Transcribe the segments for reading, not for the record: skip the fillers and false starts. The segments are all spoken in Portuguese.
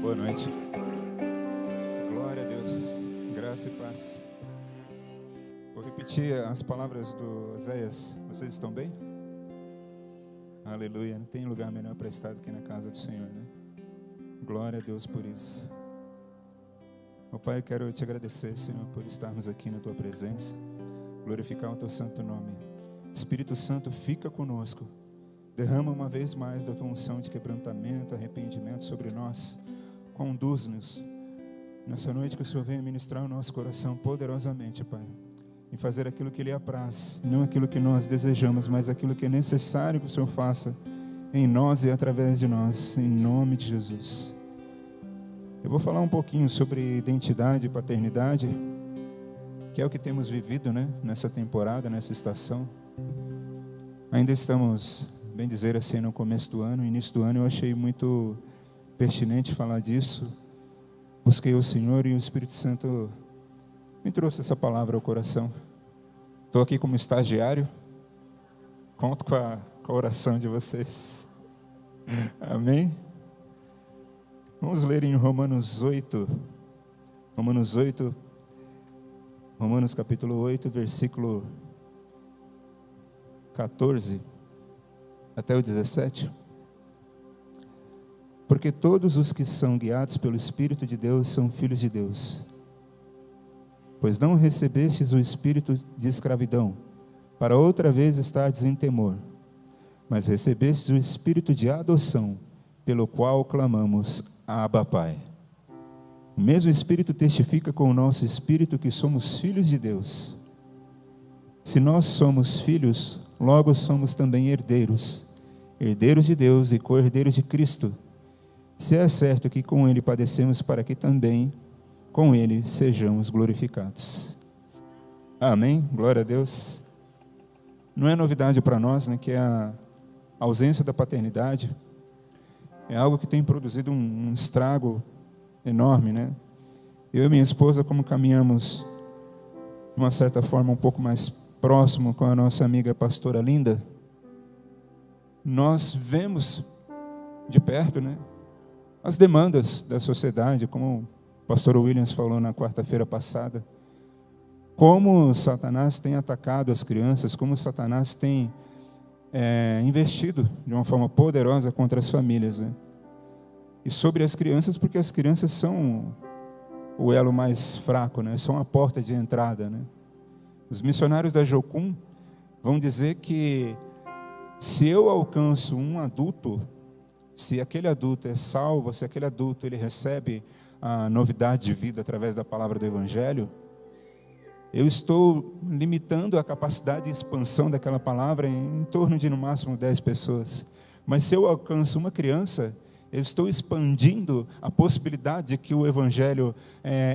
Boa noite. Glória a Deus. Graça e paz. Vou repetir as palavras do Oséias. Vocês estão bem? Aleluia. Não tem lugar melhor para estar do que na casa do Senhor, né? Glória a Deus por isso. Meu Pai, eu quero te agradecer, Senhor, por estarmos aqui na Tua presença. Glorificar o Teu santo nome. Espírito Santo, fica conosco. Derrama uma vez mais da Tua unção de quebrantamento, arrependimento sobre nós. Conduz-nos nessa noite, que o Senhor venha ministrar o nosso coração poderosamente, Pai, em fazer aquilo que lhe apraz, não aquilo que nós desejamos, mas aquilo que é necessário que o Senhor faça em nós e através de nós, em nome de Jesus. Eu vou falar um pouquinho sobre identidade e paternidade, que é o que temos vivido, né, nessa temporada, nessa estação. Ainda estamos, bem dizer assim, no começo do ano, início do ano. Eu achei muito pertinente falar disso. Busquei o Senhor e o Espírito Santo me trouxe essa palavra ao coração. Estou aqui como estagiário. Conto com a oração de vocês. Amém? Vamos ler em Romanos 8. Romanos capítulo 8, versículo 14 até o 17. Porque todos os que são guiados pelo Espírito de Deus são filhos de Deus. Pois não recebestes o espírito de escravidão, para outra vez estardes em temor, mas recebestes o espírito de adoção, pelo qual clamamos, Abba, Pai. O mesmo Espírito testifica com o nosso espírito que somos filhos de Deus. Se nós somos filhos, logo somos também herdeiros, herdeiros de Deus e co-herdeiros de Cristo, se é certo que com Ele padecemos, para que também com Ele sejamos glorificados. Amém? Glória a Deus. Não é novidade para nós, né, que a ausência da paternidade é algo que tem produzido um estrago enorme, né? Eu e minha esposa, como caminhamos de uma certa forma um pouco mais próximo com a nossa amiga pastora Linda, nós vemos de perto, né, as demandas da sociedade, como o pastor Williams falou na quarta-feira passada, como Satanás tem atacado as crianças, como Satanás tem investido de uma forma poderosa contra as famílias, né? E sobre as crianças, porque as crianças são o elo mais fraco, né? São a porta de entrada, né? Os missionários da Jocum vão dizer que se eu alcanço um adulto, se aquele adulto é salvo, se aquele adulto ele recebe a novidade de vida através da palavra do Evangelho, eu estou limitando a capacidade de expansão daquela palavra em torno de no máximo 10 pessoas. Mas se eu alcanço uma criança, eu estou expandindo a possibilidade de que o Evangelho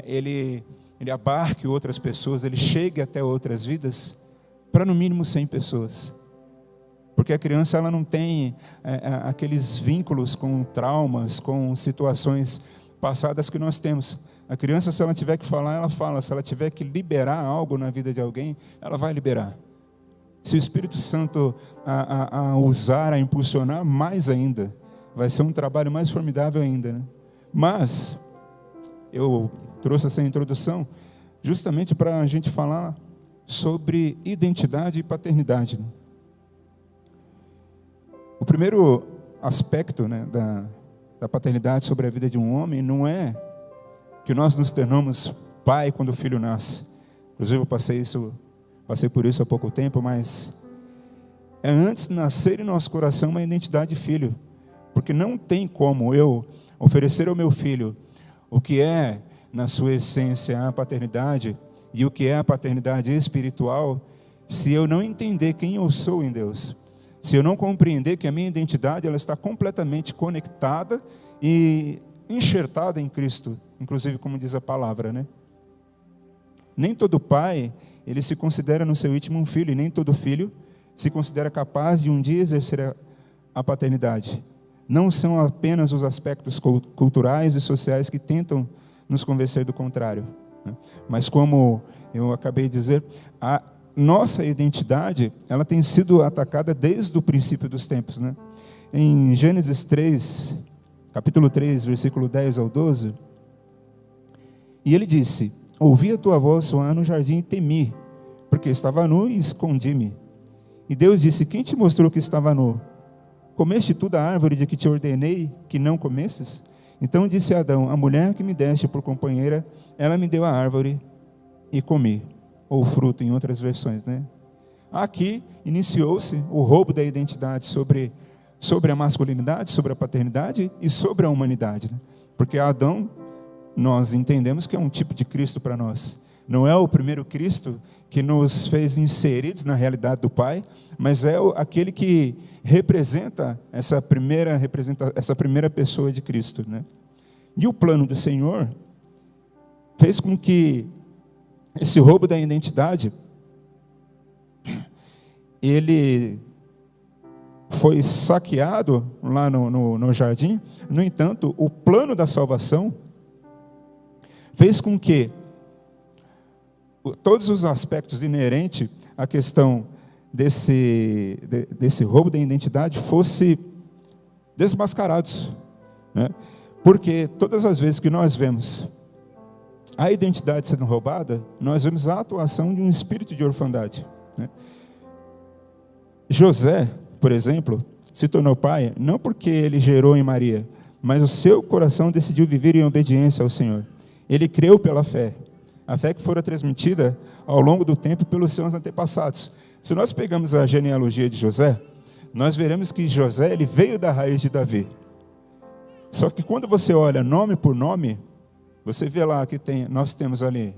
ele abarque outras pessoas, ele chegue até outras vidas, para no mínimo 100 pessoas. Porque a criança ela não tem aqueles vínculos com traumas, com situações passadas que nós temos. A criança, se ela tiver que falar, ela fala. Se ela tiver que liberar algo na vida de alguém, ela vai liberar. Se o Espírito Santo a usar, a impulsionar, mais ainda. Vai ser um trabalho mais formidável ainda, né? Mas eu trouxe essa introdução justamente para a gente falar sobre identidade e paternidade, né? O primeiro aspecto, né, da paternidade sobre a vida de um homem não é que nós nos tornamos pai quando o filho nasce. Inclusive eu passei por isso há pouco tempo, mas é antes de nascer em nosso coração uma identidade de filho. Porque não tem como eu oferecer ao meu filho o que é, na sua essência, a paternidade e o que é a paternidade espiritual, se eu não entender quem eu sou em Deus. Se eu não compreender que a minha identidade ela está completamente conectada e enxertada em Cristo, inclusive como diz a palavra, né? Nem todo pai, ele se considera no seu íntimo um filho, e nem todo filho se considera capaz de um dia exercer a paternidade. Não são apenas os aspectos culturais e sociais que tentam nos convencer do contrário, né? Mas como eu acabei de dizer, a nossa identidade, ela tem sido atacada desde o princípio dos tempos, né? Em Gênesis 3, capítulo 3, versículo 10 ao 12. E ele disse: ouvi a tua voz soar no jardim e temi, porque estava nu e escondi-me. E Deus disse: quem te mostrou que estava nu? Comeste tu da árvore de que te ordenei que não comesses? Então disse Adão: a mulher que me deste por companheira, ela me deu a árvore e comi. Ou fruto, em outras versões, né? Aqui iniciou-se o roubo da identidade sobre a masculinidade, sobre a paternidade e sobre a humanidade, né? Porque Adão, nós entendemos que é um tipo de Cristo para nós. Não é o primeiro Cristo que nos fez inseridos na realidade do Pai, mas é aquele que representa essa primeira pessoa de Cristo, né? E o plano do Senhor fez com que esse roubo da identidade, ele foi saqueado lá no jardim. No entanto, o plano da salvação fez com que todos os aspectos inerentes à questão desse roubo da identidade fossem desmascarados, né? Porque todas as vezes que nós vemos a identidade sendo roubada, nós vemos a atuação de um espírito de orfandade, né? José, por exemplo, se tornou pai não porque ele gerou em Maria, mas o seu coração decidiu viver em obediência ao Senhor. Ele creu pela fé, a fé que fora transmitida ao longo do tempo pelos seus antepassados. Se nós pegamos a genealogia de José, nós veremos que José ele veio da raiz de Davi. Só que quando você olha nome por nome, você vê lá que nós temos ali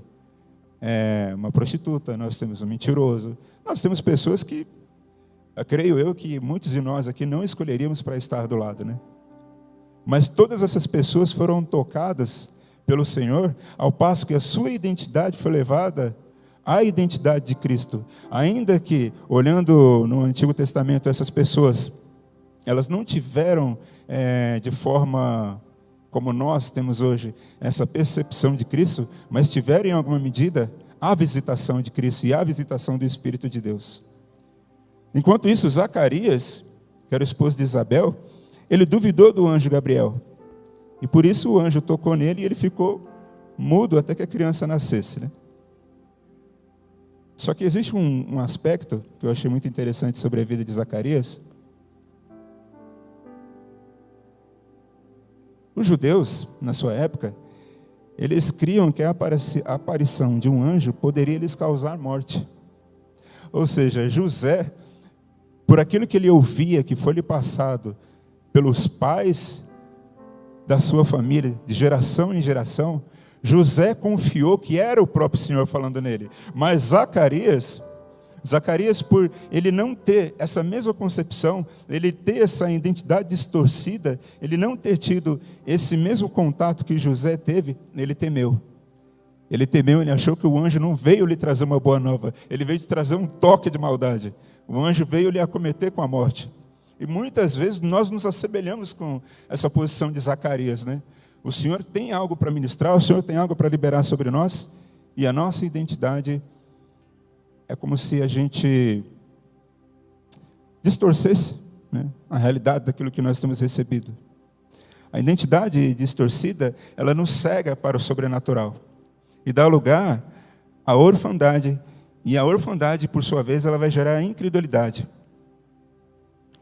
uma prostituta, nós temos um mentiroso, nós temos pessoas que, creio eu, que muitos de nós aqui não escolheríamos para estar do lado, né? Mas todas essas pessoas foram tocadas pelo Senhor, ao passo que a sua identidade foi levada à identidade de Cristo. Ainda que, olhando no Antigo Testamento, essas pessoas, elas não tiveram de forma como nós temos hoje, essa percepção de Cristo, mas tiveram em alguma medida a visitação de Cristo e a visitação do Espírito de Deus. Enquanto isso, Zacarias, que era o esposo de Isabel, ele duvidou do anjo Gabriel. E por isso o anjo tocou nele e ele ficou mudo até que a criança nascesse, né? Só que existe um aspecto que eu achei muito interessante sobre a vida de Zacarias. Os judeus, na sua época, eles criam que a aparição de um anjo poderia lhes causar morte. Ou seja, José, por aquilo que ele ouvia, que foi lhe passado pelos pais da sua família, de geração em geração, José confiou que era o próprio Senhor falando nele. Mas Zacarias, por ele não ter essa mesma concepção, ele ter essa identidade distorcida, ele não ter tido esse mesmo contato que José teve, ele temeu. Ele temeu, ele achou que o anjo não veio lhe trazer uma boa nova, ele veio lhe trazer um toque de maldade. O anjo veio lhe acometer com a morte. E muitas vezes nós nos assemelhamos com essa posição de Zacarias, né? O Senhor tem algo para ministrar, o Senhor tem algo para liberar sobre nós, e a nossa identidade é como se a gente distorcesse, né, a realidade daquilo que nós temos recebido. A identidade distorcida, ela nos cega para o sobrenatural e dá lugar à orfandade, e a orfandade, por sua vez, ela vai gerar incredulidade.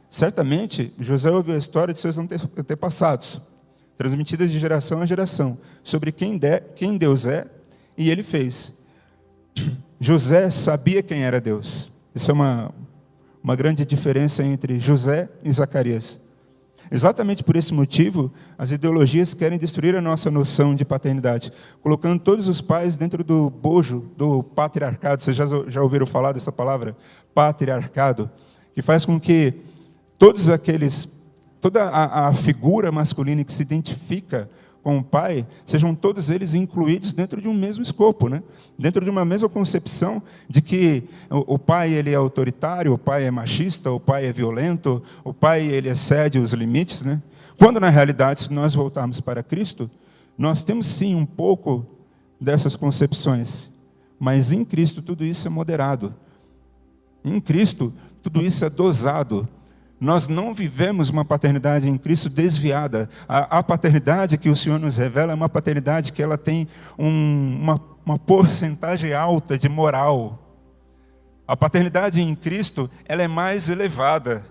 Certamente, José ouviu a história de seus antepassados, transmitidas de geração a geração, sobre quem Deus é, e ele fez. José sabia quem era Deus. Isso é uma grande diferença entre José e Zacarias. Exatamente por esse motivo, as ideologias querem destruir a nossa noção de paternidade, colocando todos os pais dentro do bojo do patriarcado. Vocês já ouviram falar dessa palavra? Patriarcado. Que faz com que toda a figura masculina que se identifica com o pai, sejam todos eles incluídos dentro de um mesmo escopo, né? Dentro de uma mesma concepção de que o pai ele é autoritário, o pai é machista, o pai é violento, o pai ele excede os limites, né? Quando na realidade, se nós voltarmos para Cristo, nós temos sim um pouco dessas concepções, mas em Cristo tudo isso é moderado. Em Cristo tudo isso é dosado, Nós não vivemos uma paternidade em Cristo desviada. A paternidade que o Senhor nos revela é uma paternidade que ela tem uma porcentagem alta de moral. A paternidade em Cristo, ela é mais elevada.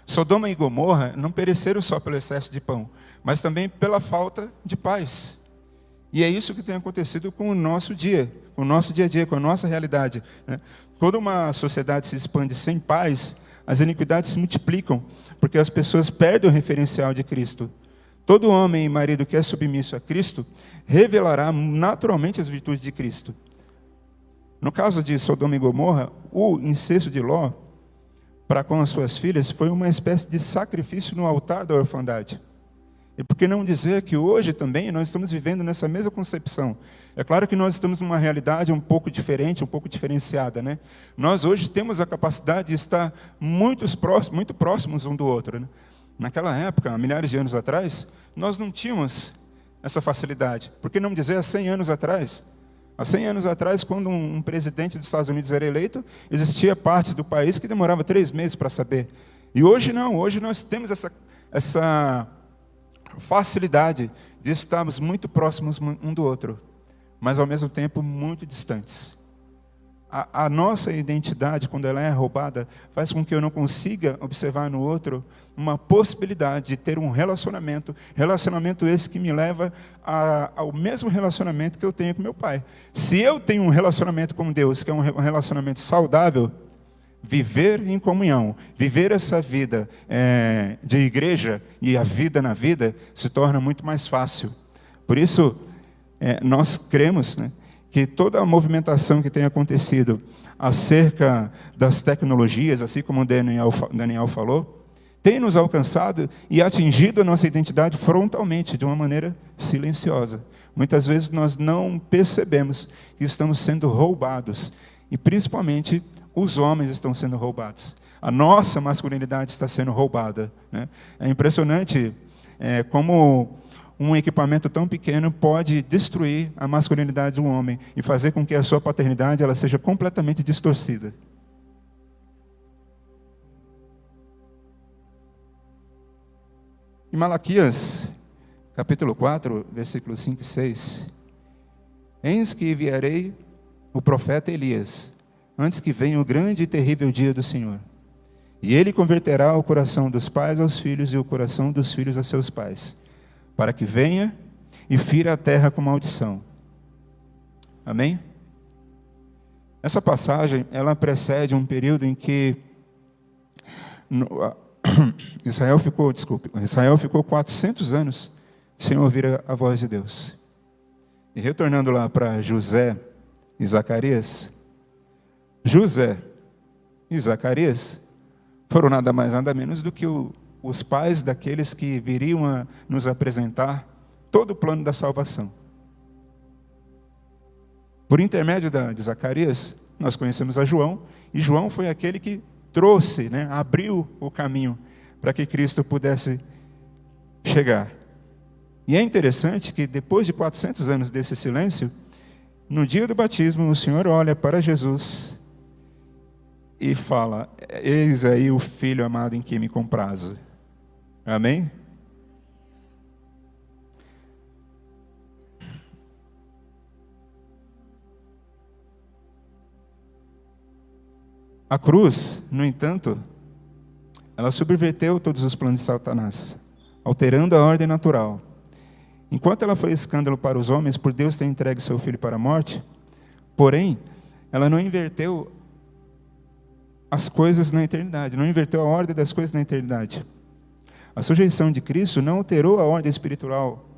Sodoma e Gomorra não pereceram só pelo excesso de pão, mas também pela falta de paz. E é isso que tem acontecido com o nosso dia a dia, com a nossa realidade, né? Quando uma sociedade se expande sem paz, as iniquidades se multiplicam, porque as pessoas perdem o referencial de Cristo. Todo homem e marido que é submisso a Cristo revelará naturalmente as virtudes de Cristo. No caso de Sodoma e Gomorra, o incesto de Ló para com as suas filhas foi uma espécie de sacrifício no altar da orfandade. E por que não dizer que hoje também nós estamos vivendo nessa mesma concepção? É claro que nós estamos numa realidade um pouco diferente, um pouco diferenciada, né? Nós hoje temos a capacidade de estar muito próximos um do outro, né? Naquela época, há milhares de anos atrás, nós não tínhamos essa facilidade. Por que não dizer há 100 anos atrás? Há 100 anos atrás, quando um presidente dos Estados Unidos era eleito, existia partes do país que demorava 3 meses para saber. E hoje não, hoje nós temos essa facilidade de estarmos muito próximos um do outro, mas ao mesmo tempo muito distantes. A nossa identidade, quando ela é roubada, faz com que eu não consiga observar no outro uma possibilidade de ter um relacionamento esse que me leva ao mesmo relacionamento que eu tenho com meu pai. Se eu tenho um relacionamento com Deus, que é um relacionamento saudável, viver em comunhão, viver essa vida de igreja e a vida na vida se torna muito mais fácil. Por isso, nós cremos, né, que toda a movimentação que tem acontecido acerca das tecnologias, assim como o Daniel falou, tem nos alcançado e atingido a nossa identidade frontalmente, de uma maneira silenciosa. Muitas vezes nós não percebemos que estamos sendo roubados, e principalmente os homens estão sendo roubados. A nossa masculinidade está sendo roubada, né? É impressionante como um equipamento tão pequeno pode destruir a masculinidade de um homem e fazer com que a sua paternidade ela seja completamente distorcida. Em Malaquias, capítulo 4, versículos 5 e 6, eis que enviarei o profeta Elias, antes que venha o grande e terrível dia do Senhor. E ele converterá o coração dos pais aos filhos e o coração dos filhos a seus pais, para que venha e fira a terra com maldição. Amém? Essa passagem, ela precede um período em que Israel ficou 400 anos sem ouvir a voz de Deus. E retornando lá para José e Zacarias, José e Zacarias foram nada mais nada menos do que os pais daqueles que viriam a nos apresentar todo o plano da salvação. Por intermédio de Zacarias, nós conhecemos a João, e João foi aquele que trouxe, né, abriu o caminho para que Cristo pudesse chegar. E é interessante que depois de 400 anos desse silêncio, no dia do batismo, o Senhor olha para Jesus e fala: eis aí o Filho amado em quem me comprazo. Amém? A cruz, no entanto, ela subverteu todos os planos de Satanás, alterando a ordem natural. Enquanto ela foi escândalo para os homens por Deus ter entregue seu filho para a morte, porém, ela não inverteu as coisas na eternidade, não inverteu a ordem das coisas na eternidade. A sujeição de Cristo não alterou a ordem espiritual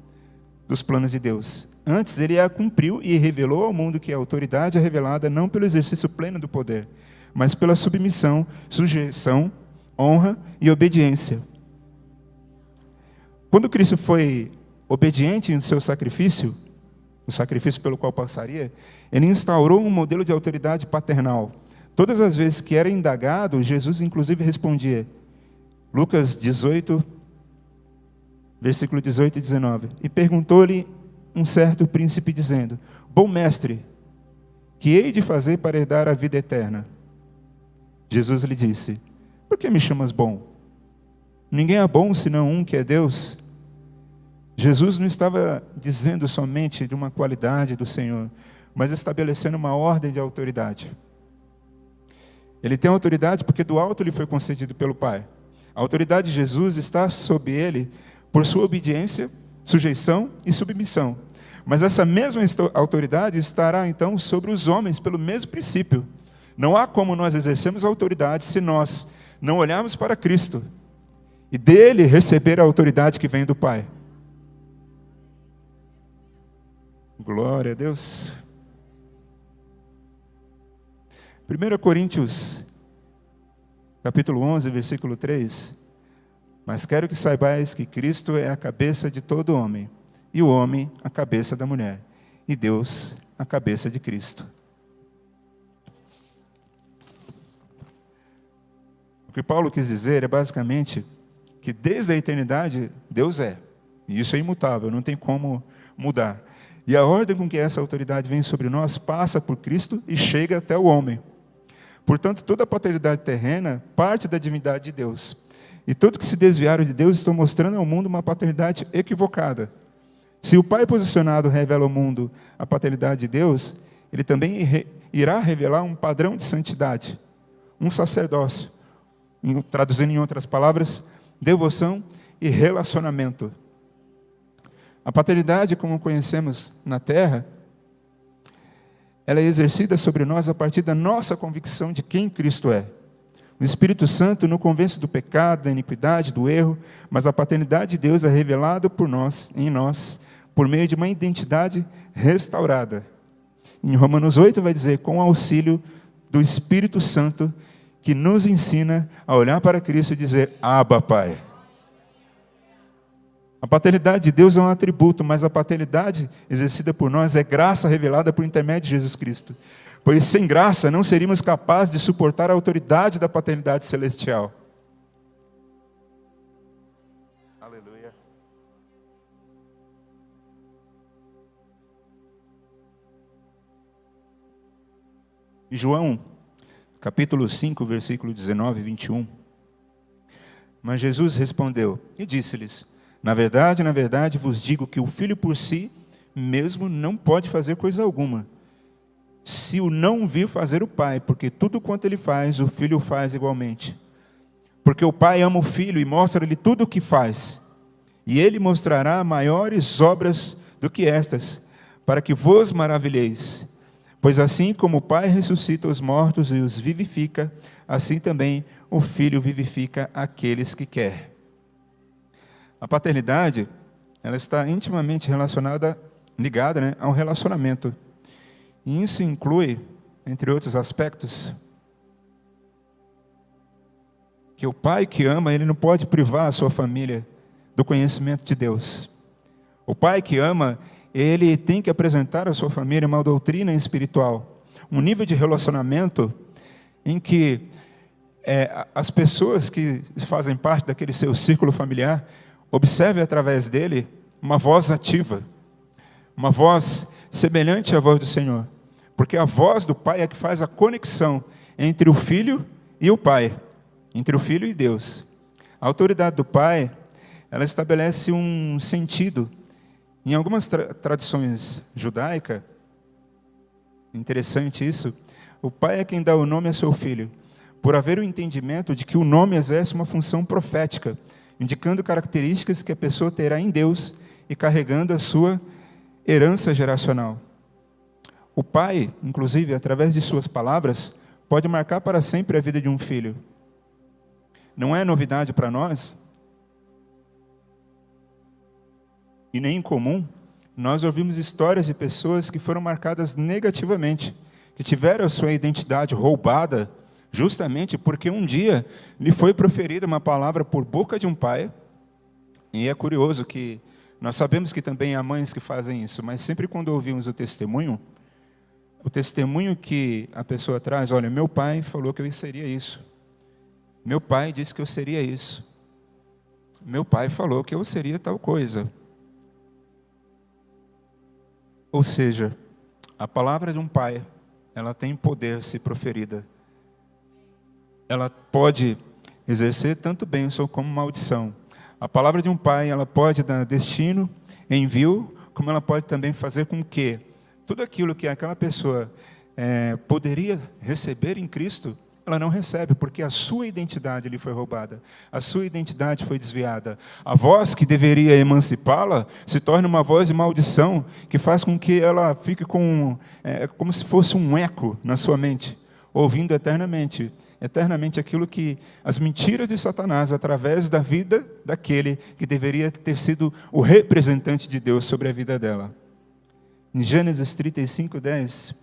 dos planos de Deus. Antes, ele a cumpriu e revelou ao mundo que a autoridade é revelada não pelo exercício pleno do poder, mas pela submissão, sujeição, honra e obediência. Quando Cristo foi obediente no seu sacrifício, o sacrifício pelo qual passaria, ele instaurou um modelo de autoridade paternal. Todas as vezes que era indagado, Jesus inclusive respondia. Lucas 18, versículo 18 e 19. E perguntou-lhe um certo príncipe, dizendo: bom mestre, que hei de fazer para herdar a vida eterna? Jesus lhe disse: por que me chamas bom? Ninguém é bom senão um, que é Deus. Jesus não estava dizendo somente de uma qualidade do Senhor, mas estabelecendo uma ordem de autoridade. Ele tem autoridade porque do alto lhe foi concedido pelo Pai. A autoridade de Jesus está sob ele por sua obediência, sujeição e submissão. Mas essa mesma autoridade estará então sobre os homens pelo mesmo princípio. Não há como nós exercermos a autoridade se nós não olharmos para Cristo e dele receber a autoridade que vem do Pai. Glória a Deus. 1 Coríntios, capítulo 11, versículo 3. Mas quero que saibais que Cristo é a cabeça de todo homem, e o homem a cabeça da mulher, e Deus a cabeça de Cristo. O que Paulo quis dizer é basicamente que desde a eternidade Deus é, e isso é imutável, não tem como mudar. E a ordem com que essa autoridade vem sobre nós passa por Cristo e chega até o homem. Portanto, toda a paternidade terrena parte da divindade de Deus. E todos que se desviaram de Deus estão mostrando ao mundo uma paternidade equivocada. Se o Pai posicionado revela ao mundo a paternidade de Deus, ele também irá revelar um padrão de santidade, um sacerdócio, traduzindo em outras palavras, devoção e relacionamento. A paternidade, como conhecemos na terra, ela é exercida sobre nós a partir da nossa convicção de quem Cristo é. O Espírito Santo nos convence do pecado, da iniquidade, do erro, mas a paternidade de Deus é revelada por nós, em nós, por meio de uma identidade restaurada. Em Romanos 8 vai dizer, com o auxílio do Espírito Santo, que nos ensina a olhar para Cristo e dizer, Abba, Pai. A paternidade de Deus é um atributo, mas a paternidade exercida por nós é graça revelada por intermédio de Jesus Cristo. Pois sem graça não seríamos capazes de suportar a autoridade da paternidade celestial. Aleluia. Em João, capítulo 5, versículo 19 e 21. Mas Jesus respondeu e disse-lhes, na verdade vos digo que o Filho por si mesmo não pode fazer coisa alguma, se o não vir fazer o Pai, porque tudo quanto ele faz, o Filho faz igualmente. Porque o Pai ama o Filho e mostra-lhe tudo o que faz, e ele mostrará maiores obras do que estas, para que vos maravilheis. Pois assim como o Pai ressuscita os mortos e os vivifica, assim também o Filho vivifica aqueles que quer. A paternidade, ela está intimamente ligada a um relacionamento. E isso inclui, entre outros aspectos, que o pai que ama, ele não pode privar a sua família do conhecimento de Deus. O pai que ama, ele tem que apresentar à sua família uma doutrina espiritual, um nível de relacionamento em que as pessoas que fazem parte daquele seu círculo familiar observem através dele uma voz ativa, uma voz semelhante à voz do Senhor. Porque a voz do Pai é que faz a conexão entre o Filho e o Pai, entre o Filho e Deus. A autoridade do Pai, ela estabelece um sentido. Em algumas tradições judaicas, interessante isso, o Pai é quem dá o nome a seu Filho, por haver o entendimento de que o nome exerce uma função profética, indicando características que a pessoa terá em Deus e carregando a sua herança geracional. O pai, inclusive, através de suas palavras, pode marcar para sempre a vida de um filho. Não é novidade para nós, e nem incomum, nós ouvimos histórias de pessoas que foram marcadas negativamente, que tiveram a sua identidade roubada, justamente porque um dia lhe foi proferida uma palavra por boca de um pai, e é curioso que nós sabemos que também há mães que fazem isso, mas sempre quando ouvimos o testemunho que a pessoa traz, olha, meu pai falou que eu seria isso, meu pai disse que eu seria isso, meu pai falou que eu seria tal coisa. Ou seja, a palavra de um pai, ela tem poder se proferida. ela pode exercer tanto bênção como maldição. A palavra de um pai, ela pode dar destino, envio, como ela pode também fazer com que tudo aquilo que aquela pessoa poderia receber em Cristo, ela não recebe, porque a sua identidade lhe foi roubada, a sua identidade foi desviada. A voz que deveria emancipá-la se torna uma voz de maldição, que faz com que ela fique como se fosse um eco na sua mente, ouvindo eternamente aquilo que as mentiras de Satanás, através da vida daquele que deveria ter sido o representante de Deus sobre a vida dela. Em Gênesis 35:10,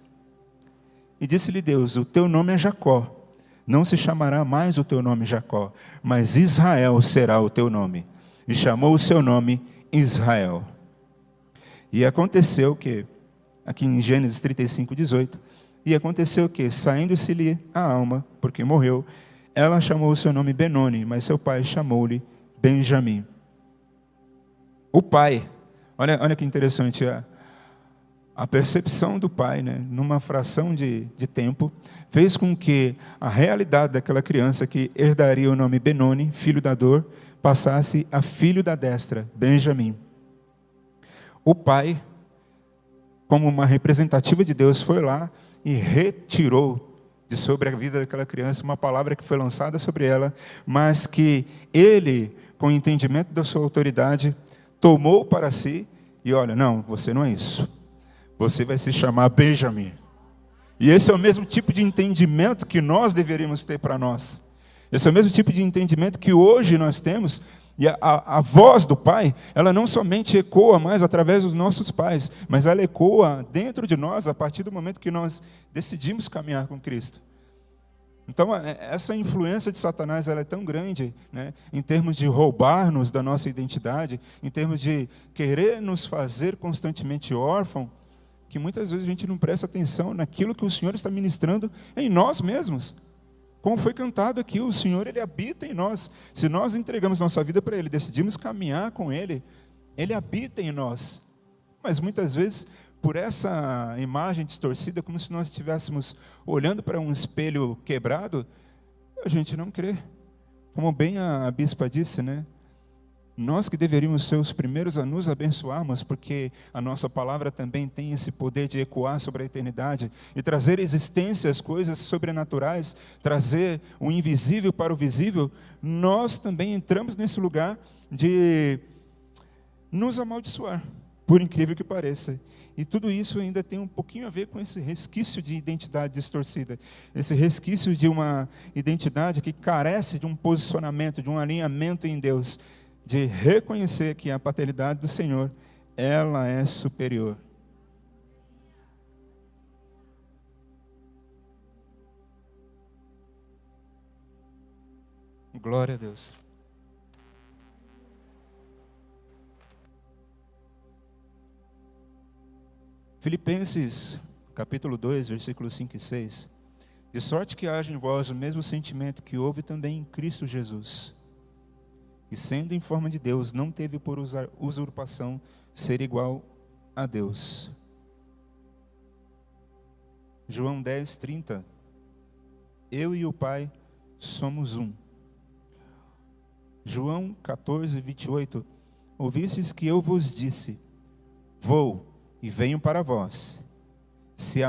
e disse-lhe Deus: o teu nome é Jacó, não se chamará mais o teu nome Jacó, mas Israel será o teu nome. E chamou o seu nome Israel. E aconteceu que, aqui em Gênesis 35:18, e aconteceu que, saindo-se-lhe a alma, porque morreu, ela chamou o seu nome Benoni, mas seu pai chamou-lhe Benjamim. O pai, olha que interessante, a percepção do pai, né, numa fração de tempo, fez com que a realidade daquela criança que herdaria o nome Benoni, filho da dor, passasse a filho da destra, Benjamim. O pai, como uma representativa de Deus, foi lá e retirou de sobre a vida daquela criança uma palavra que foi lançada sobre ela, mas que ele, com o entendimento da sua autoridade, tomou para si e olha, não, você não é isso. Você vai se chamar Benjamim. E esse é o mesmo tipo de entendimento que nós deveríamos ter para nós. Esse é o mesmo tipo de entendimento que hoje nós temos. E a voz do Pai, ela não somente ecoa mais através dos nossos pais, mas ela ecoa dentro de nós a partir do momento que nós decidimos caminhar com Cristo. Então, essa influência de Satanás ela é tão grande, né, em termos de roubar-nos da nossa identidade, em termos de querer nos fazer constantemente órfãos, que muitas vezes a gente não presta atenção naquilo que o Senhor está ministrando em nós mesmos. Como foi cantado aqui, o Senhor, Ele habita em nós. Se nós entregamos nossa vida para Ele, decidimos caminhar com Ele, Ele habita em nós. Mas muitas vezes, por essa imagem distorcida, como se nós estivéssemos olhando para um espelho quebrado, a gente não crê. Como bem a bispa disse, né? Nós que deveríamos ser os primeiros a nos abençoarmos, porque a nossa palavra também tem esse poder de ecoar sobre a eternidade e trazer existência às coisas sobrenaturais, trazer o invisível para o visível, nós também entramos nesse lugar de nos amaldiçoar, por incrível que pareça. E tudo isso ainda tem um pouquinho a ver com esse resquício de identidade distorcida, esse resquício de uma identidade que carece de um posicionamento, de um alinhamento em Deus, de reconhecer que a paternidade do Senhor, ela é superior. Glória a Deus. Filipenses, capítulo 2, versículos 5 e 6. De sorte que haja em vós o mesmo sentimento que houve também em Cristo Jesus, e sendo em forma de Deus, não teve por usurpação ser igual a Deus. João 10, 30. Eu e o Pai somos um. João 14, 28. Ouvistes que eu vos disse: vou e venho para vós. Se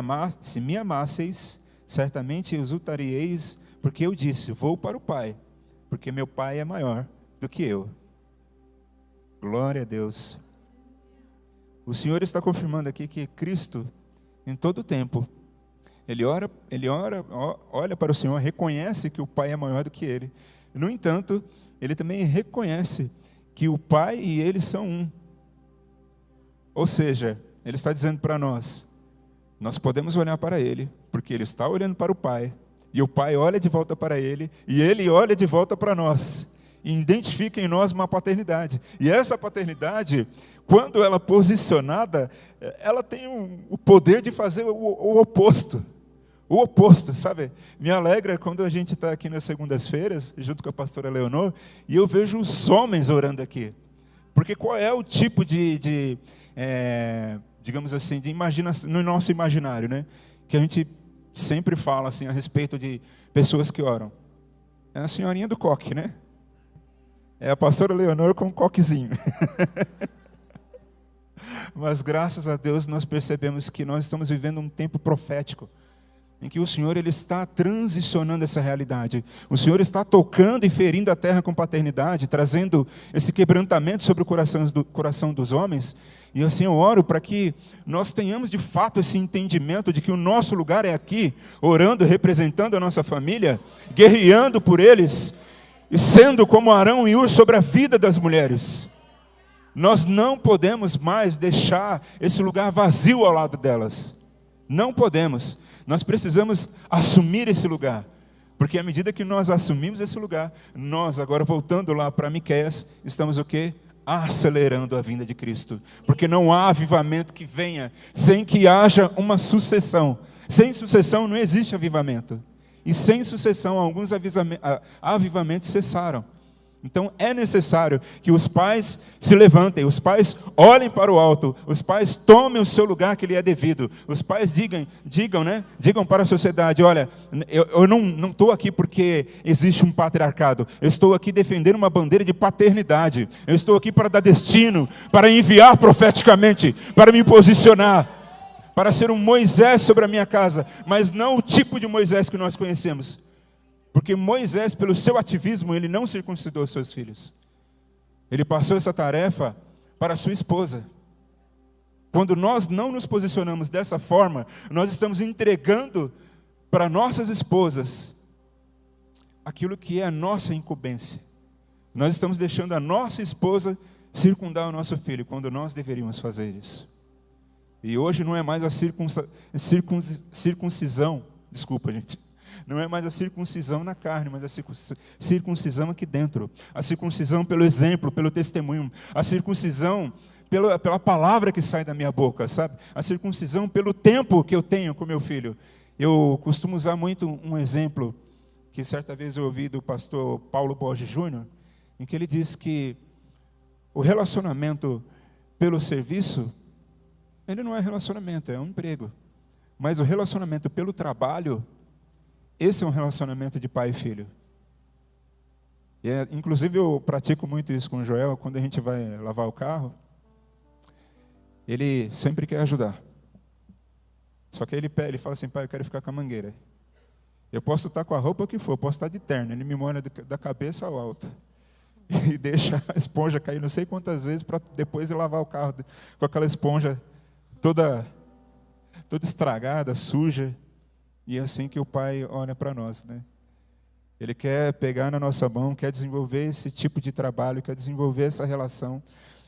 me amasseis, certamente exultareis, porque eu disse: vou para o Pai, porque meu Pai é maior do que eu. Glória a Deus. O Senhor está confirmando aqui que Cristo, em todo tempo, Ele olha para o Senhor, reconhece que o Pai é maior do que Ele. No entanto, Ele também reconhece que o Pai e Ele são um. Ou seja, Ele está dizendo para nós podemos olhar para Ele, porque Ele está olhando para o Pai, e o Pai olha de volta para Ele, e Ele olha de volta para nós, e identifica em nós uma paternidade. E essa paternidade, quando ela é posicionada, ela tem o poder de fazer o oposto. O oposto, sabe? Me alegra quando a gente está aqui nas segundas-feiras, junto com a pastora Leonor, e eu vejo os homens orando aqui. Porque qual é o tipo digamos assim, de imaginação, no nosso imaginário, né? Que a gente sempre fala assim, a respeito de pessoas que oram. É a senhorinha do coque, né? É a pastora Leonor com um coquezinho. Mas graças a Deus nós percebemos que nós estamos vivendo um tempo profético, em que o Senhor ele está transicionando essa realidade. O Senhor está tocando e ferindo a terra com paternidade, trazendo esse quebrantamento sobre o coração dos homens. E assim eu oro para que nós tenhamos de fato esse entendimento de que o nosso lugar é aqui, orando, representando a nossa família, guerreando por eles, e sendo como Arão e Ur sobre a vida das mulheres. Nós não podemos mais deixar esse lugar vazio ao lado delas. Não podemos. Nós precisamos assumir esse lugar. Porque à medida que nós assumimos esse lugar, nós, agora voltando lá para Miqueias, estamos o quê? Acelerando a vinda de Cristo. Porque não há avivamento que venha sem que haja uma sucessão. Sem sucessão não existe avivamento. E sem sucessão, alguns avivamentos cessaram. Então é necessário que os pais se levantem, os pais olhem para o alto, os pais tomem o seu lugar que lhe é devido. Os pais digam para a sociedade: olha, eu não estou aqui porque existe um patriarcado, eu estou aqui defendendo uma bandeira de paternidade, eu estou aqui para dar destino, para enviar profeticamente, para me posicionar, para ser um Moisés sobre a minha casa, mas não o tipo de Moisés que nós conhecemos. Porque Moisés, pelo seu ativismo, ele não circuncidou seus filhos. Ele passou essa tarefa para a sua esposa. Quando nós não nos posicionamos dessa forma, nós estamos entregando para nossas esposas aquilo que é a nossa incumbência. Nós estamos deixando a nossa esposa circundar o nosso filho, quando nós deveríamos fazer isso. E hoje não é mais a circuncisão, desculpa, gente. Não é mais a circuncisão na carne, mas a circuncisão aqui dentro. A circuncisão pelo exemplo, pelo testemunho. A circuncisão pela palavra que sai da minha boca, sabe? A circuncisão pelo tempo que eu tenho com meu filho. Eu costumo usar muito um exemplo que certa vez eu ouvi do pastor Paulo Borges Júnior, em que ele diz que o relacionamento pelo serviço, ele não é relacionamento, é um emprego. Mas o relacionamento pelo trabalho, esse é um relacionamento de pai e filho. Inclusive eu pratico muito isso com o Joel. Quando a gente vai lavar o carro, ele sempre quer ajudar. Só que ele fala assim: pai, eu quero ficar com a mangueira. Eu posso estar com a roupa que for, eu posso estar de terno. Ele me molha da cabeça ao alto. E deixa a esponja cair não sei quantas vezes para depois ir lavar o carro com aquela esponja toda estragada, suja. E é assim que o Pai olha para nós, né? Ele quer pegar na nossa mão, quer desenvolver esse tipo de trabalho, quer desenvolver essa relação.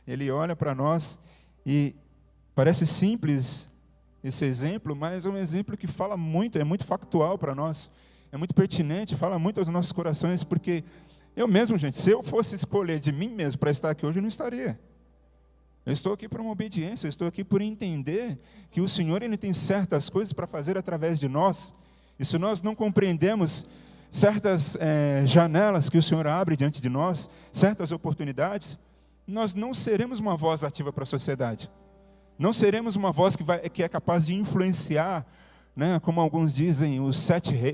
Ele olha para nós e parece simples esse exemplo, mas é um exemplo que fala muito, é muito factual para nós, é muito pertinente, fala muito aos nossos corações, porque eu mesmo, gente, se eu fosse escolher de mim mesmo para estar aqui hoje, eu não estaria. Eu estou aqui por uma obediência, eu estou aqui por entender que o Senhor ele tem certas coisas para fazer através de nós. E se nós não compreendemos certas janelas que o Senhor abre diante de nós, certas oportunidades, nós não seremos uma voz ativa para a sociedade. Não seremos uma voz que é capaz de influenciar, né, como alguns dizem, os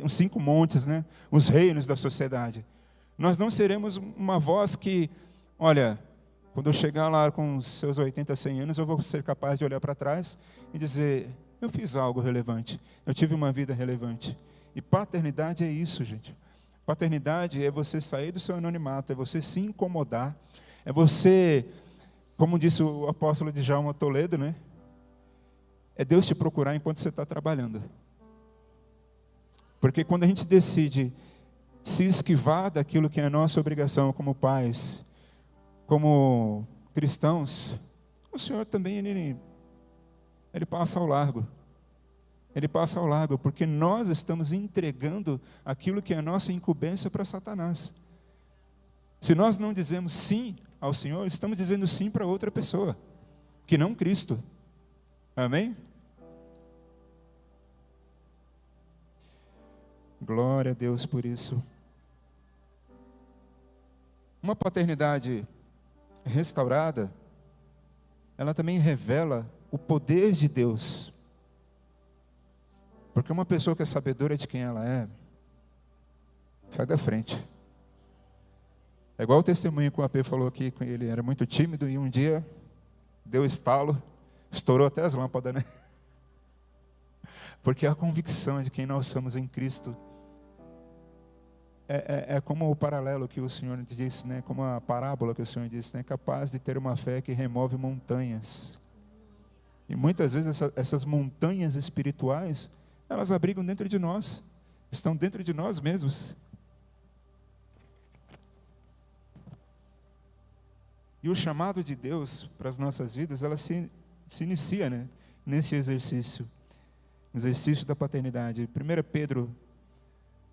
5 montes, né, os reinos da sociedade. Nós não seremos uma voz que, olha, quando eu chegar lá com os seus 80, 100 anos, eu vou ser capaz de olhar para trás e dizer: eu fiz algo relevante, eu tive uma vida relevante. E paternidade é isso, gente. Paternidade é você sair do seu anonimato, é você se incomodar, é você, como disse o apóstolo Djalma Toledo, né? É Deus te procurar enquanto você está trabalhando. Porque quando a gente decide se esquivar daquilo que é a nossa obrigação como pais, como cristãos, o Senhor também, Ele passa ao largo. Ele passa ao largo, porque nós estamos entregando aquilo que é a nossa incumbência para Satanás. Se nós não dizemos sim ao Senhor, estamos dizendo sim para outra pessoa, que não Cristo. Amém? Glória a Deus por isso. Uma paternidade restaurada, ela também revela o poder de Deus. Porque uma pessoa que é sabedora de quem ela é, sai da frente. É igual o testemunho que o AP falou aqui, que ele era muito tímido e um dia deu estalo, estourou até as lâmpadas, né? Porque a convicção de quem nós somos em Cristo é como o paralelo que o Senhor disse, né? Como a parábola que o Senhor disse, né? Capaz de ter uma fé que remove montanhas. E muitas vezes essas montanhas espirituais, elas abrigam dentro de nós, estão dentro de nós mesmos. E o chamado de Deus para as nossas vidas, ela se inicia, né? Nesse exercício da paternidade. 1 Pedro,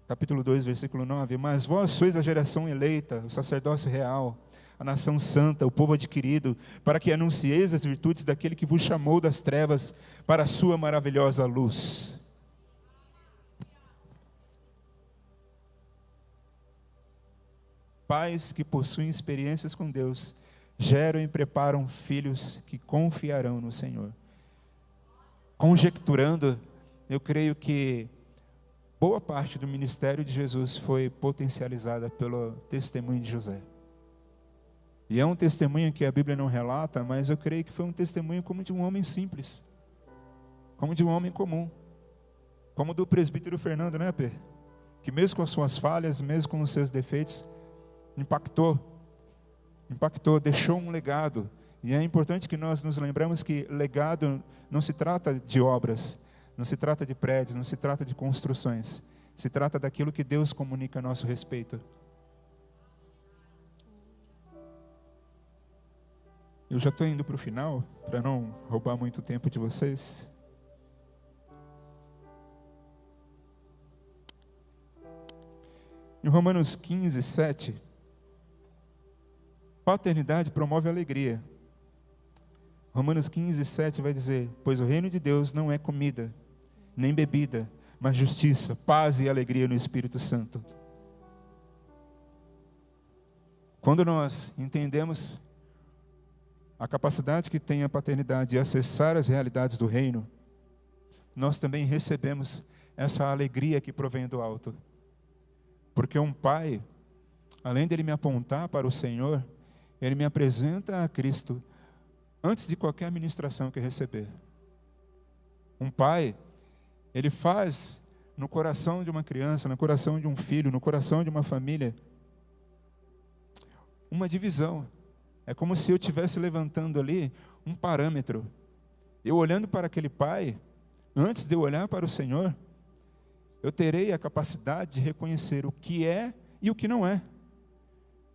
capítulo 2, versículo 9. Mas vós sois a geração eleita, o sacerdócio real, a nação santa, o povo adquirido, para que anuncieis as virtudes daquele que vos chamou das trevas para a sua maravilhosa luz. Pais que possuem experiências com Deus, geram e preparam filhos que confiarão no Senhor. Conjecturando, eu creio que boa parte do ministério de Jesus foi potencializada pelo testemunho de José. E é um testemunho que a Bíblia não relata, mas eu creio que foi um testemunho como de um homem simples, como de um homem comum, como do presbítero Fernando, né, Pê? Que mesmo com as suas falhas, mesmo com os seus defeitos, impactou, deixou um legado. E é importante que nós nos lembramos que legado não se trata de obras, não se trata de prédios, não se trata de construções, se trata daquilo que Deus comunica a nosso respeito. Eu já estou indo para o final, para não roubar muito tempo de vocês. Em Romanos 15, 7, paternidade promove alegria. Romanos 15, 7 vai dizer: pois o reino de Deus não é comida, nem bebida, mas justiça, paz e alegria no Espírito Santo. Quando nós entendemos a capacidade que tem a paternidade de acessar as realidades do reino, nós também recebemos essa alegria que provém do alto. Porque um pai, além dele me apontar para o Senhor, ele me apresenta a Cristo antes de qualquer ministração que receber. Um pai, ele faz no coração de uma criança, no coração de um filho, no coração de uma família, uma divisão. É como se eu estivesse levantando ali um parâmetro. Eu olhando para aquele pai, antes de eu olhar para o Senhor, eu terei a capacidade de reconhecer o que é e o que não é.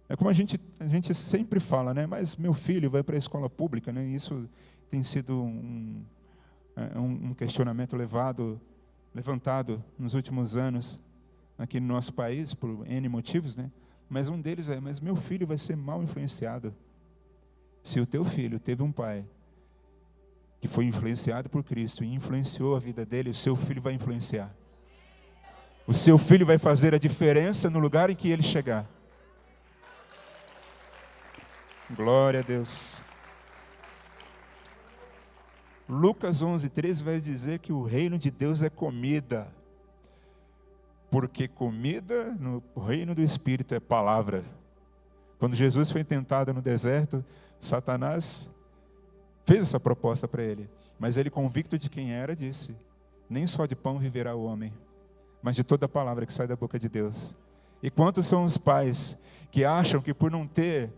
É como a gente sempre fala, né? Mas meu filho vai para a escola pública, né? Isso tem sido um questionamento levantado nos últimos anos aqui no nosso país, por N motivos, né? Mas um deles é: mas meu filho vai ser mal influenciado. Se o teu filho teve um pai que foi influenciado por Cristo e influenciou a vida dele, o seu filho vai influenciar. O seu filho vai fazer a diferença no lugar em que ele chegar. Glória a Deus. Lucas 11:13 vai dizer que o reino de Deus é comida. Porque comida no reino do Espírito é palavra. Quando Jesus foi tentado no deserto, Satanás fez essa proposta para ele. Mas ele, convicto de quem era, disse: nem só de pão viverá o homem, mas de toda a palavra que sai da boca de Deus. E quantos são os pais que acham que por não ter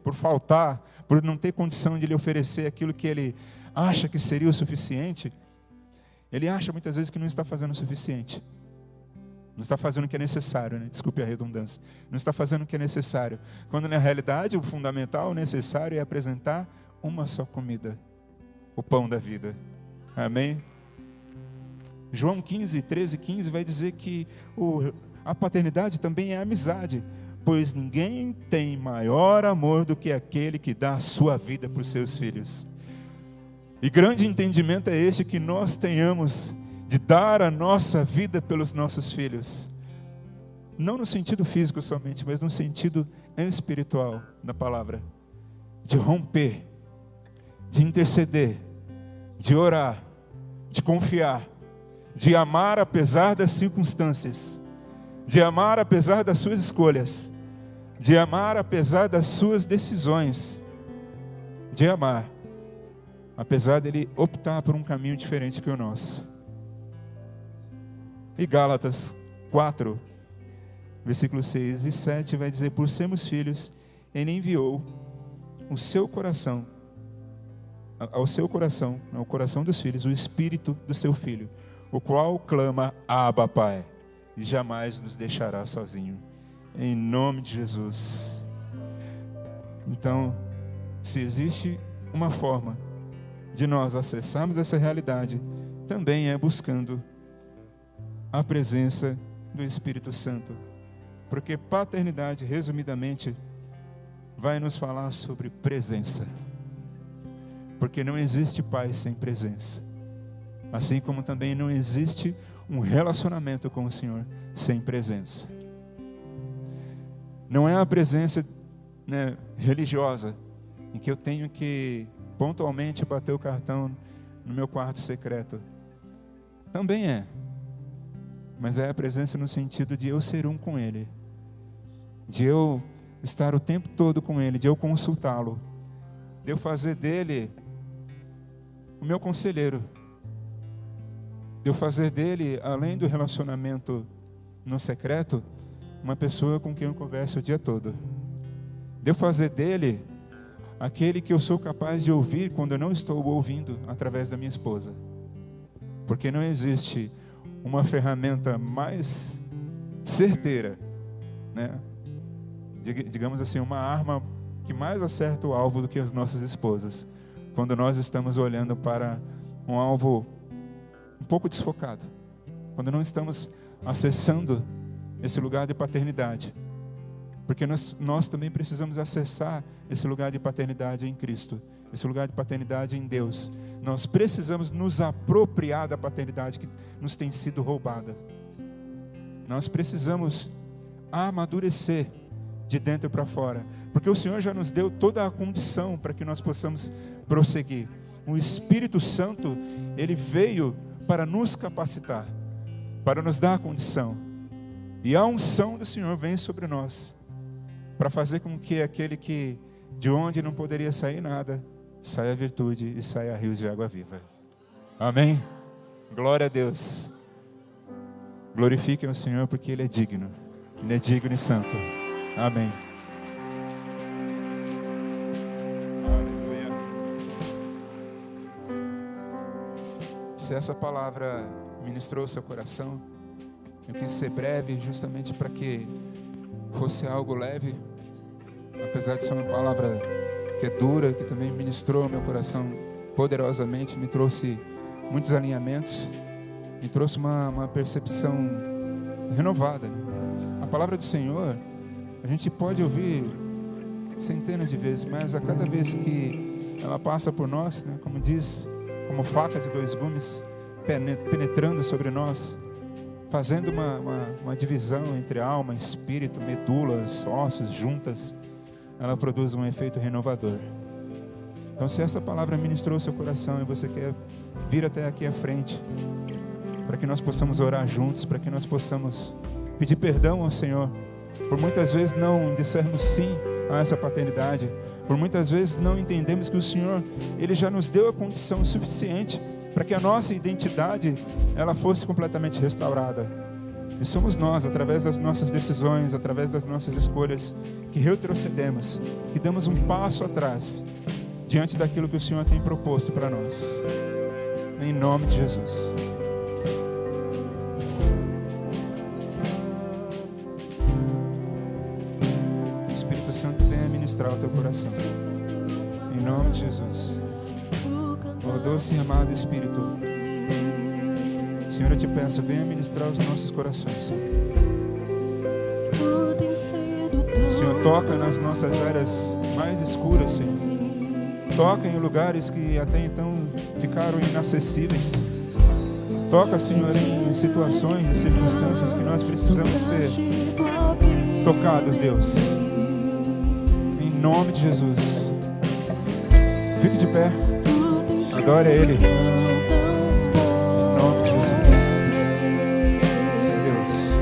condição de lhe oferecer aquilo que ele acha que seria o suficiente, ele acha muitas vezes que não está fazendo o suficiente. Não está fazendo o que é necessário, né? Desculpe a redundância. Não está fazendo o que é necessário. Quando na realidade o fundamental, o necessário é apresentar uma só comida: o pão da vida. Amém? João 15, 13, 15 vai dizer que a paternidade também é amizade. Pois ninguém tem maior amor do que aquele que dá a sua vida por seus filhos. E grande entendimento é este, que nós tenhamos de dar a nossa vida pelos nossos filhos. Não no sentido físico somente, mas no sentido espiritual da palavra. De romper, de interceder, de orar, de confiar, de amar apesar das circunstâncias, de amar apesar das suas escolhas, de amar apesar das suas decisões, de amar, apesar dele optar por um caminho diferente que o nosso. E Gálatas 4, versículos 6 e 7 vai dizer: por sermos filhos, ele enviou o seu coração, ao seu coração, ao coração dos filhos, o Espírito do seu Filho, o qual clama: Abba, Pai, e jamais nos deixará sozinho. Em nome de Jesus. Então, se existe uma forma de nós acessarmos essa realidade, também é buscando a presença do Espírito Santo. Porque paternidade, resumidamente, vai nos falar sobre presença. Porque não existe pai sem presença. Assim como também não existe um relacionamento com o Senhor sem presença. Não é a presença, religiosa, em que eu tenho que pontualmente bater o cartão no meu quarto secreto. Também é. Mas é a presença no sentido de eu ser um com Ele. De eu estar o tempo todo com Ele, de eu consultá-lo. De eu fazer dele o meu conselheiro. De eu fazer dele, além do relacionamento no secreto, uma pessoa com quem eu converso o dia todo. De eu fazer dele aquele que eu sou capaz de ouvir quando eu não estou ouvindo, através da minha esposa. Porque não existe uma ferramenta mais certeira, digamos assim, uma arma que mais acerta o alvo do que as nossas esposas, quando nós estamos olhando para um alvo um pouco desfocado, quando não estamos acessando esse lugar de paternidade, porque nós também precisamos acessar esse lugar de paternidade em Cristo, esse lugar de paternidade em Deus. Nós precisamos nos apropriar da paternidade que nos tem sido roubada. Nós precisamos amadurecer de dentro para fora, porque o Senhor já nos deu toda a condição para que nós possamos prosseguir. O Espírito Santo, Ele veio para nos capacitar, para nos dar a condição. E a unção do Senhor vem sobre nós, para fazer com que aquele que de onde não poderia sair nada, saia a virtude e saia rios de água viva. Amém? Glória a Deus. Glorifiquem o Senhor, porque Ele é digno. Ele é digno e santo. Amém. Aleluia. Se essa palavra ministrou o seu coração, eu quis ser breve, justamente para que fosse algo leve, apesar de ser uma palavra que é dura, que também ministrou meu coração poderosamente, me trouxe muitos alinhamentos, me trouxe uma percepção renovada. A palavra do Senhor, a gente pode ouvir centenas de vezes, mas a cada vez que ela passa por nós, como diz, como faca de dois gumes, penetrando sobre nós, fazendo uma divisão entre alma, espírito, medulas, ossos, juntas, ela produz um efeito renovador. Então, se essa palavra ministrou o seu coração e você quer vir até aqui à frente, para que nós possamos orar juntos, para que nós possamos pedir perdão ao Senhor, por muitas vezes não dissermos sim a essa paternidade, por muitas vezes não entendemos que o Senhor, Ele já nos deu a condição suficiente para que a nossa identidade, ela fosse completamente restaurada. E somos nós, através das nossas decisões, através das nossas escolhas, que retrocedemos, que damos um passo atrás, diante daquilo que o Senhor tem proposto para nós. Em nome de Jesus. O Espírito Santo venha ministrar o teu coração. Em nome de Jesus. Ó doce e amado Espírito, Senhor, eu te peço, venha ministrar os nossos corações, Senhor. Senhor, toca nas nossas áreas mais escuras, Senhor. Toca em lugares que até então ficaram inacessíveis. Toca, Senhor, em situações e circunstâncias que nós precisamos ser tocados, Deus. Em nome de Jesus. Fique de pé. Adore a Ele. Em nome de Jesus. Sim, Deus.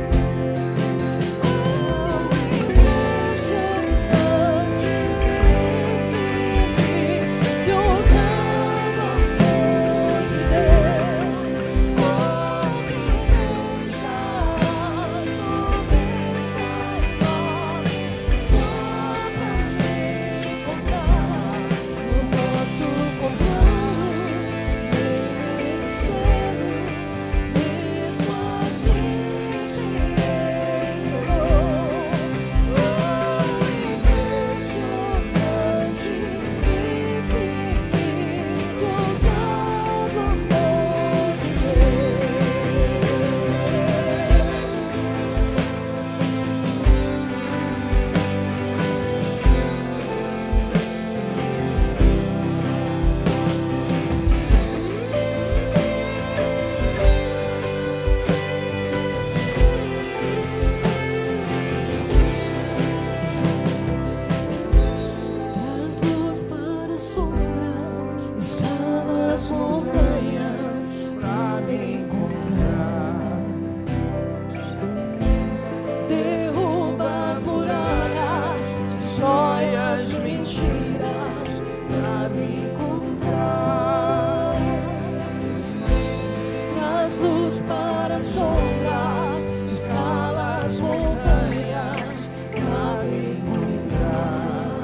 escala as montanhas pra me encontrar, derruba as muralhas, destrói as mentiras pra me encontrar, traz luz para as sombras, escala as montanhas pra me encontrar,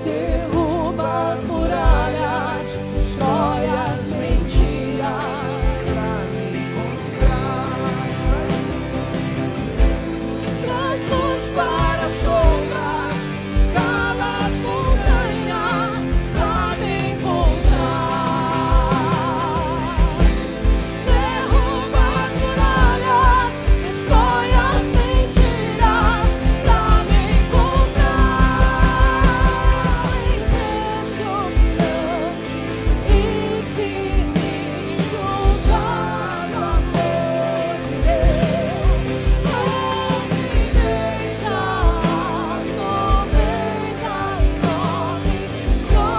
derruba as muralhas, destrói as mentiras pra me encontrar, traz luz para as sombras, escala as montanhas pra me encontrar, derruba as muralhas, destrói as mentiras pra me encontrar. Impressionante, infinito, ousado amor de Deus, não me deixa as 99 só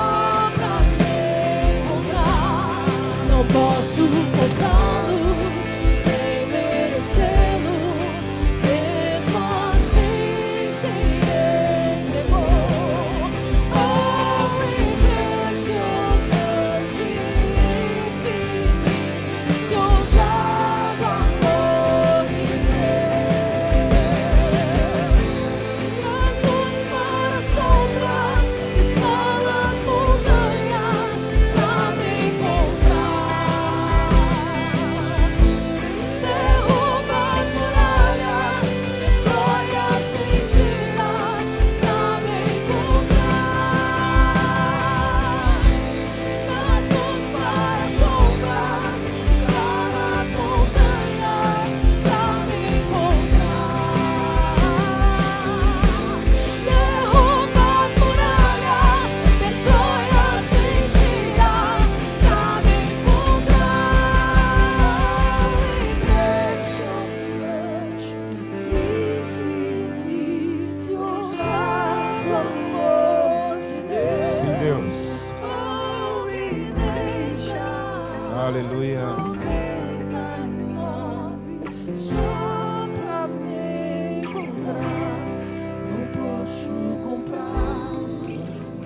pra me encontrar. Não posso comprá-lo, nem merecê-lo, mesmo assim se entregou. Oh, impressionante, infinito, ousado amor de Deus, traz luz para as sombras, escala as montanhas pra me encontrar, derruba as muralhas, destrói as mentiras pra me encontrar, traz luz para as sombras, escala as montanhas pra me encontrar, derruba as muralhas, destrói as mentiras pra me encontrar. Impressionante, infinito, ousado amor de Deus. Sim, Deus. Oh, me deixa Aleluia. 99 só pra me encontrar. Não posso comprar,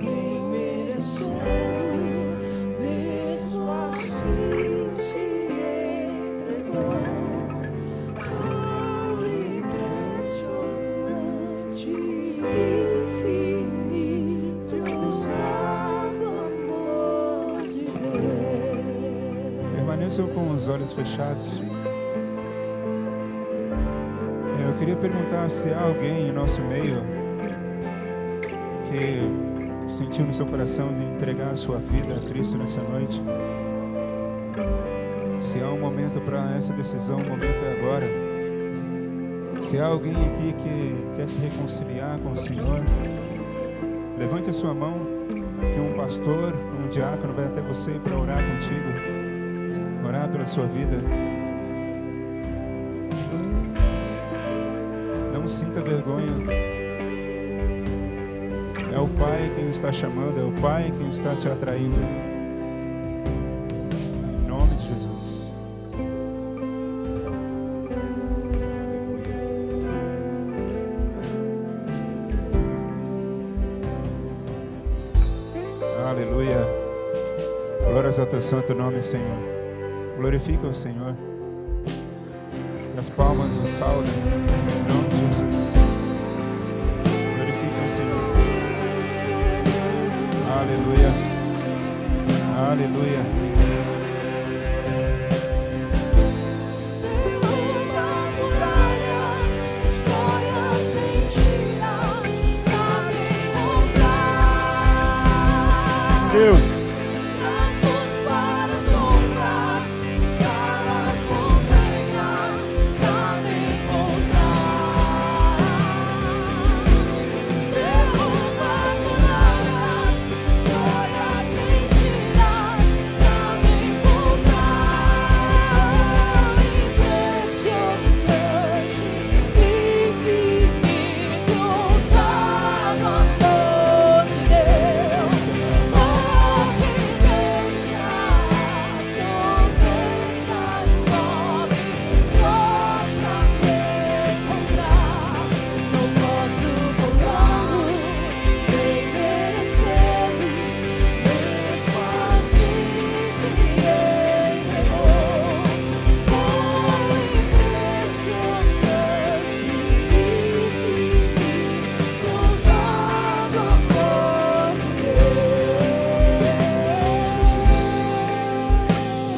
nem merecê-lo, mesmo assim se entregou. Oh, impressionante, infinito, ousado amor de Deus. Permaneçam com os olhos fechados. Eu queria perguntar se há alguém em nosso meio que sentiu no seu coração de entregar a sua vida a Cristo nessa noite. Se há um momento para essa decisão, o momento é agora. Se há alguém aqui que quer se reconciliar com o Senhor, levante a sua mão, que um pastor, um diácono vai até você para orar contigo, orar pela sua vida. Não sinta vergonha. É o Pai quem está chamando, é o Pai quem está te atraindo. Em nome de Jesus. Aleluia. Glórias ao teu santo nome, Senhor. Glorifica o Senhor. Que as palmas o saudem. Em nome de Jesus. Glorifica o Senhor. Aleluia. Aleluia. Derruba as muralhas, destrói as mentiras pra me encontrar. Deus. Traz luz para as sombras, escala as montanhas pra me encontrar. Derruba as muralhas, destrói as mentiras pra me encontrar. Impressionante, infinito, ousado amor de Deus. Oh,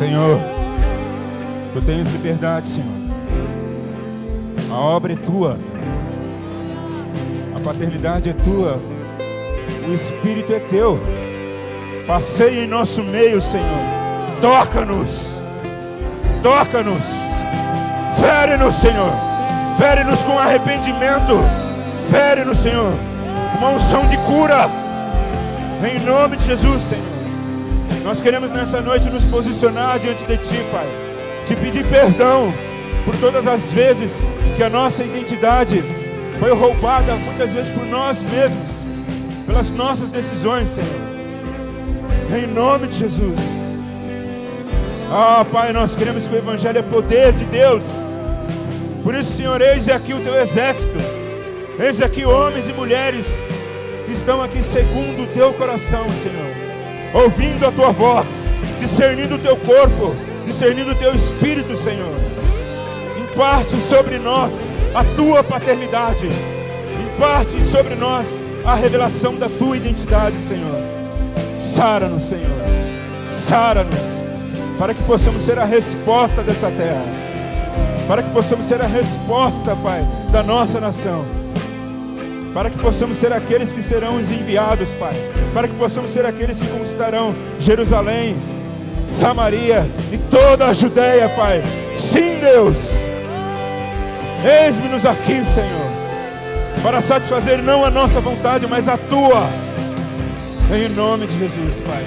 Senhor, Tu tens liberdade, Senhor. A obra é Tua. A paternidade é Tua. O Espírito é Teu. Passeia em nosso meio, Senhor. Toca-nos. Toca-nos. Fere-nos, Senhor. Fere-nos com arrependimento. Fere-nos, Senhor, com uma unção de cura. Em nome de Jesus, Senhor. Nós queremos nessa noite nos posicionar diante de Ti, Pai. Te pedir perdão por todas as vezes que a nossa identidade foi roubada, muitas vezes por nós mesmos, pelas nossas decisões, Senhor. Em nome de Jesus. Pai, nós queremos que o Evangelho é poder de Deus. Por isso, Senhor, eis aqui o Teu exército. Eis aqui homens e mulheres que estão aqui segundo o Teu coração, Senhor, ouvindo a Tua voz, discernindo o Teu corpo, discernindo o Teu Espírito, Senhor. Imparte sobre nós a Tua paternidade. Imparte sobre nós a revelação da Tua identidade, Senhor. Sara-nos, Senhor. Sara-nos, para que possamos ser a resposta dessa terra. Para que possamos ser a resposta, Pai, da nossa nação. Para que possamos ser aqueles que serão os enviados, Pai. Para que possamos ser aqueles que conquistarão Jerusalém, Samaria e toda a Judeia, Pai. Sim, Deus. Eis-me-nos aqui, Senhor, para satisfazer não a nossa vontade, mas a Tua. Em nome de Jesus, Pai.